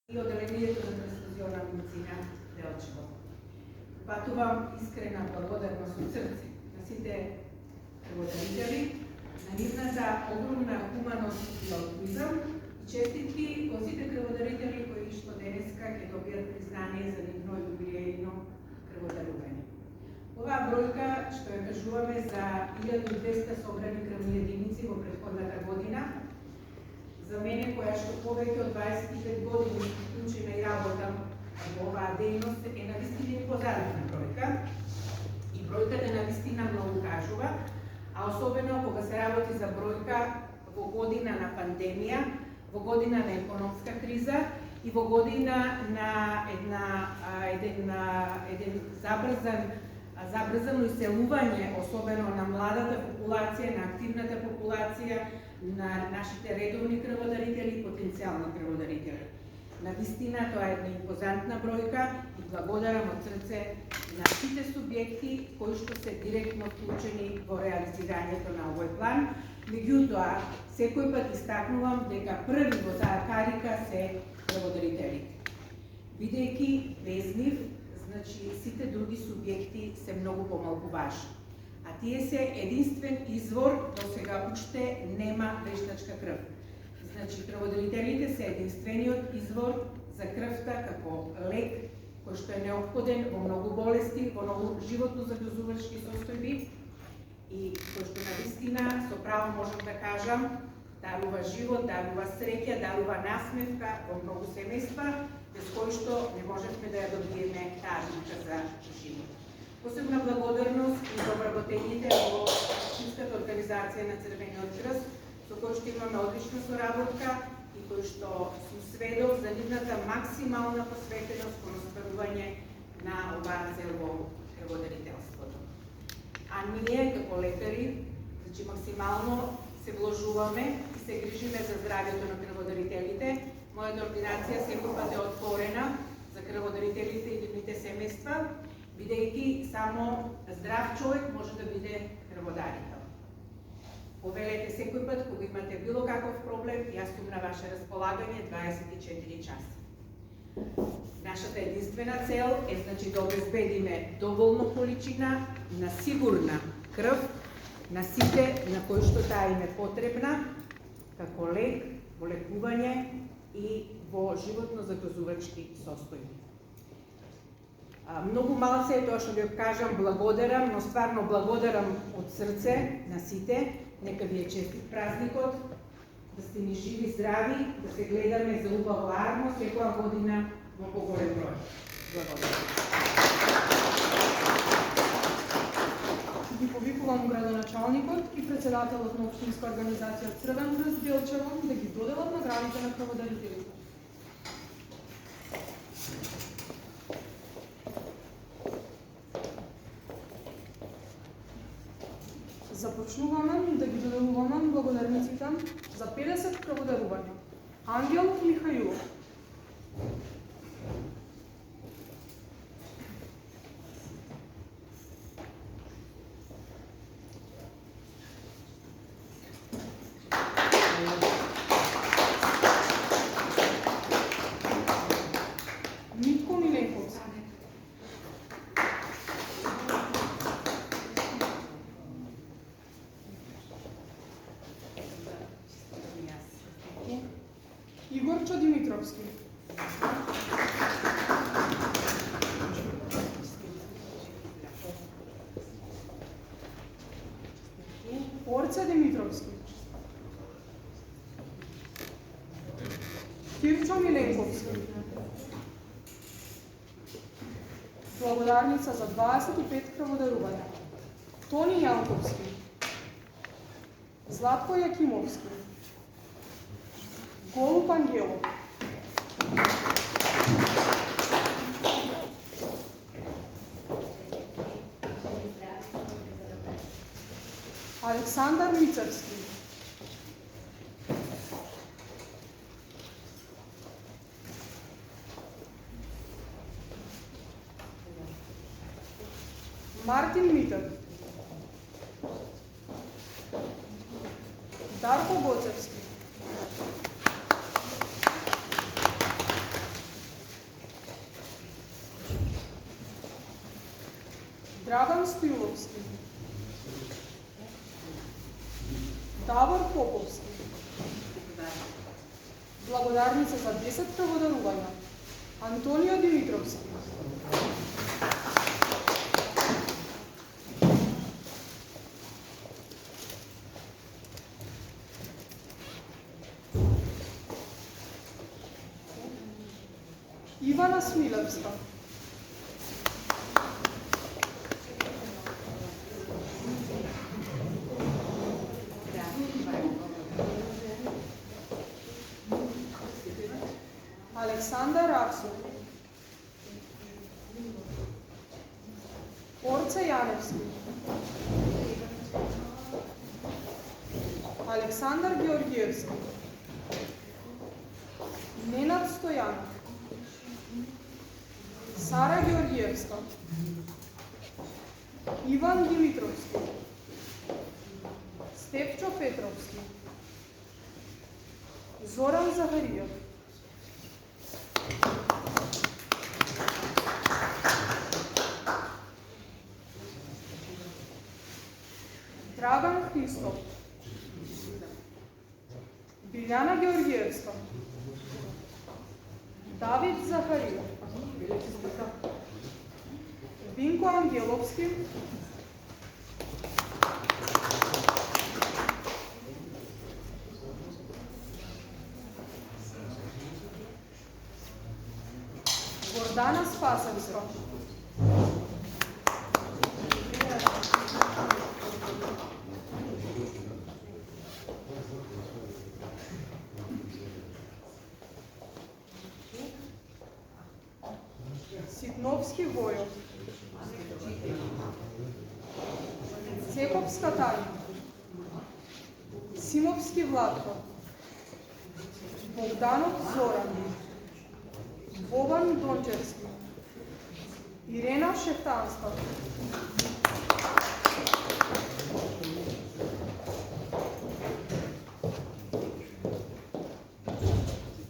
и одделението за трансфузионална медицина Делчево. Патувам искрена благодарност од срце на сите преводачи, на нивната огромна хуманост и алтруизам и честитки во сите крводарители кои што денеска ќе добијат признание за нивно јубилејно крводарување. Оваа бројка што ја кажуваме за 1200 собрани крвни единици во претходната година, за мене која што повеќе од 25 години вклучена и работам во оваа дејност е навистина импозантна бројка и бројката навистина многу кажува, а особено кога се работи за бројка во година на пандемија, во година на економска криза и во година на еден забрзано иселување, особено на младата популација, на активната популација, на нашите редовни крводарители и потенцијални крводарители. Навистина тоа е една импозантна бројка и благодарам од срце на сите субјекти кои што се директно вклучени во реализирањето на овој план. Меѓутоа, секој пат истакнувам дека први во таа карика се крводарителите. Бидејќи без нив, значи сите други субјекти се многу помалку важни. А тие се единствен извор, до сега уште нема вештачка крв. Значи, крводарителите се единствениот извор за крвта како лек, кој што е неопходен во многу болести, во многу животно загрозувачки состојби и кој што навистина со право можам да кажам, дарува живот, дарува среќа, дарува насмевка во многу семејства, без кој што не можевме да ја добиеме таа битка за живот. Посебна благодарност и за вработењите во Општинската организација на Црвениот крст, со кој што имаме одлична соработка и кој што сум сведок за нивната максимална посветеност кон остварување на оваа цел во крводарителството. А ние како лекари, значи максимално се вложуваме и се грижиме за здравјето на крводарителите. Мојата ординација секој пат е отворена за крводарителите и нивните семејства, бидејќи само здрав човек може да биде крводарител. Повелете секој пат кога имате било каков проблем, јас сум на ваше располагање 24 часа. Нашата единствена цел е значи да обезбедиме доволно количина на сигурна крв на сите на кои што таа им е потребна како лек, во лекување и во животно загрозувачки состојби. Многу малце е тоа што ви кажам, благодарам, но стварно благодарам од срце на сите. Нека ви е честит празникот, да сте ни живи, здрави, да се гледаме за убаво армо секоја година во поголем број. Благодарам. Ги повикувам градоначалникот и председателот на Општинска организација Црвен крст Делчево да ги доделат наградите на крводарителите. Започнуваме да ги доделуваме благодарниците за 50 крводарувања. Ангел Михајлов, Митко Миленковски, Игорчо Димитровски, Орце Димитровски, Кирчо Миленковски, благодарница за 25 крводарувања, Тони Јанковски, Златко Јакимовски, Голуб Ангелов, Александар Мицевски, Мартин Митев, Дарко Гоцевски, Драган Стоиловски, Давор Поповски. Благодарница за 10 преводарувања. Антонио Димитровски. Ивана Смилевска. Александар Раксов. Орце Јаневски. Александар Георгиевски. Ненад Стојанов. Сара Георгиевска. Иван Димитровски. Стефчо Петровски. Зоран Захариев. Драган Христов. Биљана Георгиевска. Давид Захариев. Винко Ангеловски. Гордана Спасевска. Ситновски Војо. Цековска Тања. Симовски Владко. Богданов Зоран. Бобан Дончевски. Ирена Шептанска.